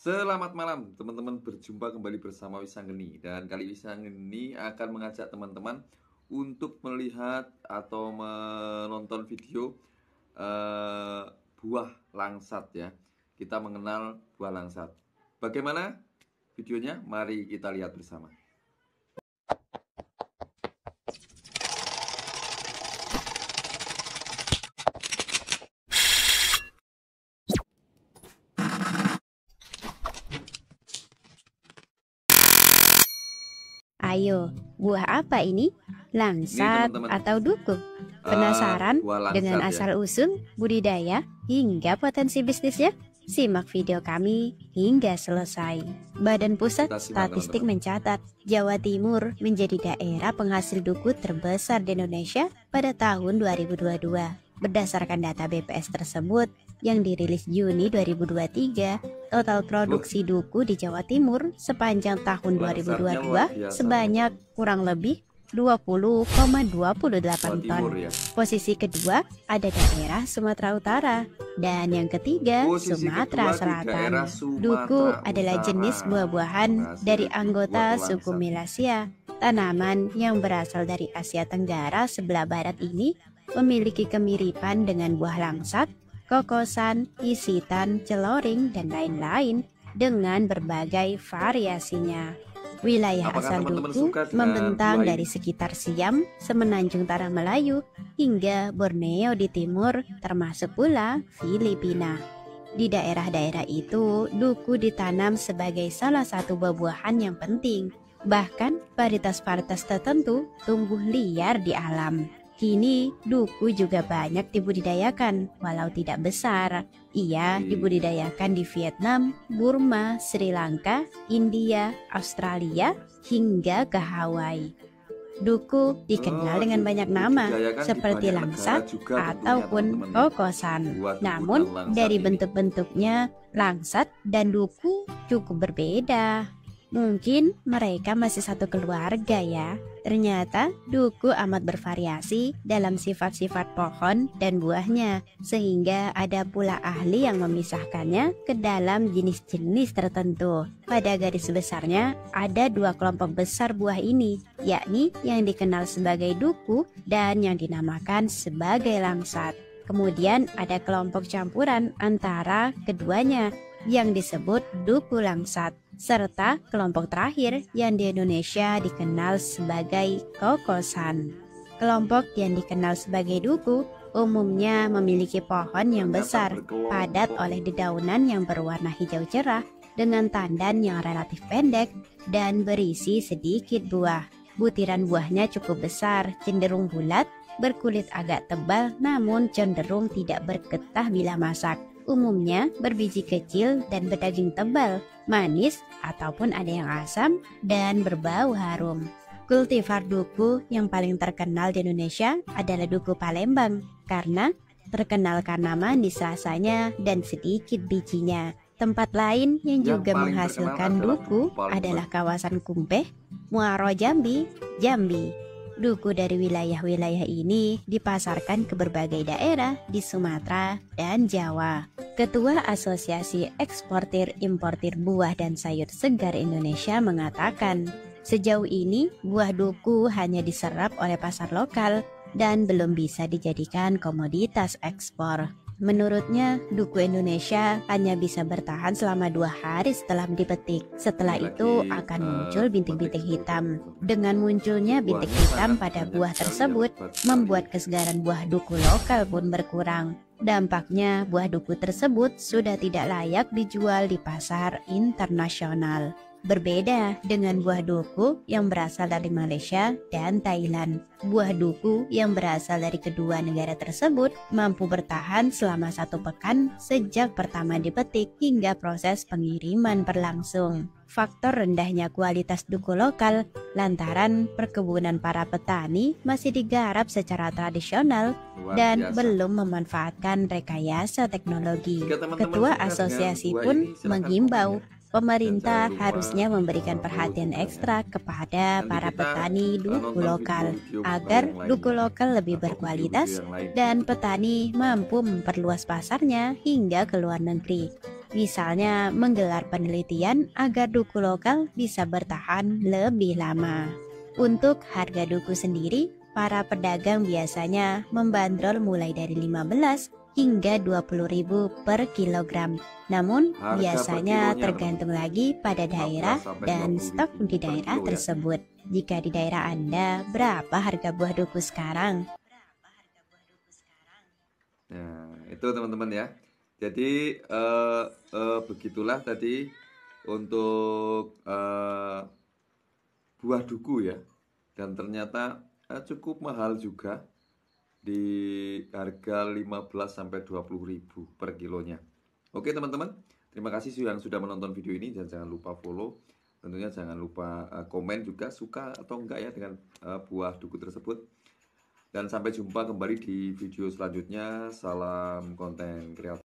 Selamat malam teman-teman, berjumpa kembali bersama Wisanggeni. Dan kali Wisanggeni akan mengajak teman-teman untuk melihat atau menonton video buah langsat ya. Kita mengenal buah langsat. Bagaimana videonya? Mari kita lihat bersama. Ayo, buah apa ini? Langsat atau duku? Penasaran dengan asal-usul, budidaya, hingga potensi bisnisnya? Simak video kami hingga selesai. Badan Pusat Statistik mencatat, Jawa Timur menjadi daerah penghasil duku terbesar di Indonesia pada tahun 2022. Berdasarkan data BPS tersebut, yang dirilis Juni 2023, total produksi duku di Jawa Timur sepanjang tahun 2022 sebanyak kurang lebih 20,28 ton. Posisi kedua ada daerah Sumatera Utara dan yang ketiga Sumatera Selatan. Duku adalah jenis buah-buahan dari anggota suku Melasia. Tanaman yang berasal dari Asia Tenggara sebelah barat ini memiliki kemiripan dengan buah langsat, kokosan, isitan, celoring, dan lain-lain dengan berbagai variasinya. Wilayah asal duku membentang dari sekitar Siam, Semenanjung Tanah Melayu, hingga Borneo di timur, termasuk pula Filipina. Di daerah-daerah itu, duku ditanam sebagai salah satu buah-buahan yang penting. Bahkan varietas-varietas tertentu tumbuh liar di alam. Kini duku juga banyak dibudidayakan, walau tidak besar. Ia dibudidayakan di Vietnam, Burma, Sri Lanka, India, Australia, hingga ke Hawaii. Duku dikenal dengan banyak nama seperti langsat ataupun kokosan. Namun dari bentuk-bentuknya, langsat dan duku cukup berbeda. Mungkin mereka masih satu keluarga ya. Ternyata duku amat bervariasi dalam sifat-sifat pohon dan buahnya, sehingga ada pula ahli yang memisahkannya ke dalam jenis-jenis tertentu. Pada garis besarnya ada dua kelompok besar buah ini, yakni yang dikenal sebagai duku dan yang dinamakan sebagai langsat. Kemudian ada kelompok campuran antara keduanya yang disebut duku langsat, serta kelompok terakhir yang di Indonesia dikenal sebagai kokosan. Kelompok yang dikenal sebagai duku umumnya memiliki pohon yang besar, padat oleh dedaunan yang berwarna hijau cerah dengan tandan yang relatif pendek dan berisi sedikit buah. Butiran buahnya cukup besar, cenderung bulat, berkulit agak tebal namun cenderung tidak bergetah bila masak. Umumnya berbiji kecil dan berdaging tebal, manis ataupun ada yang asam dan berbau harum. Kultivar duku yang paling terkenal di Indonesia adalah duku Palembang karena terkenal karena manis rasanya dan sedikit bijinya. Tempat lain yang juga menghasilkan duku adalah kawasan Kumpeh, Muaro Jambi, Jambi. Duku dari wilayah-wilayah ini dipasarkan ke berbagai daerah di Sumatera dan Jawa. Ketua Asosiasi Eksportir Importir Buah dan Sayur Segar Indonesia mengatakan, sejauh ini buah duku hanya diserap oleh pasar lokal dan belum bisa dijadikan komoditas ekspor. Menurutnya, duku Indonesia hanya bisa bertahan selama 2 hari setelah dipetik. Setelah itu akan muncul bintik-bintik hitam. Dengan munculnya bintik hitam pada buah tersebut, membuat kesegaran buah duku lokal pun berkurang. Dampaknya, buah duku tersebut sudah tidak layak dijual di pasar internasional. Berbeda dengan buah duku yang berasal dari Malaysia dan Thailand. Buah duku yang berasal dari kedua negara tersebut mampu bertahan selama 1 pekan sejak pertama dipetik hingga proses pengiriman berlangsung. Faktor rendahnya kualitas duku lokal lantaran perkebunan para petani masih digarap secara tradisional dan belum memanfaatkan rekayasa teknologi. Ketua asosiasi pun menghimbau pemerintah harusnya memberikan perhatian ekstra kepada para petani duku lokal agar duku lokal lebih berkualitas dan petani mampu memperluas pasarnya hingga ke luar negeri. Misalnya menggelar penelitian agar duku lokal bisa bertahan lebih lama. Untuk harga duku sendiri, para pedagang biasanya membandrol mulai dari 15 hingga 20.000 per kilogram. Namun biasanya tergantung lagi pada daerah dan stok di daerah tersebut. Jika di daerah Anda, berapa harga buah duku sekarang? Nah, itu teman-teman ya. Jadi begitulah tadi untuk buah duku ya. Dan ternyata cukup mahal juga, di harga 15-20.000 per kilonya. Oke teman-teman, terima kasih yang sudah menonton video ini, dan jangan lupa follow. Tentunya jangan lupa komen juga suka atau enggak ya dengan buah duku tersebut. Dan sampai jumpa kembali di video selanjutnya. Salam konten kreatif.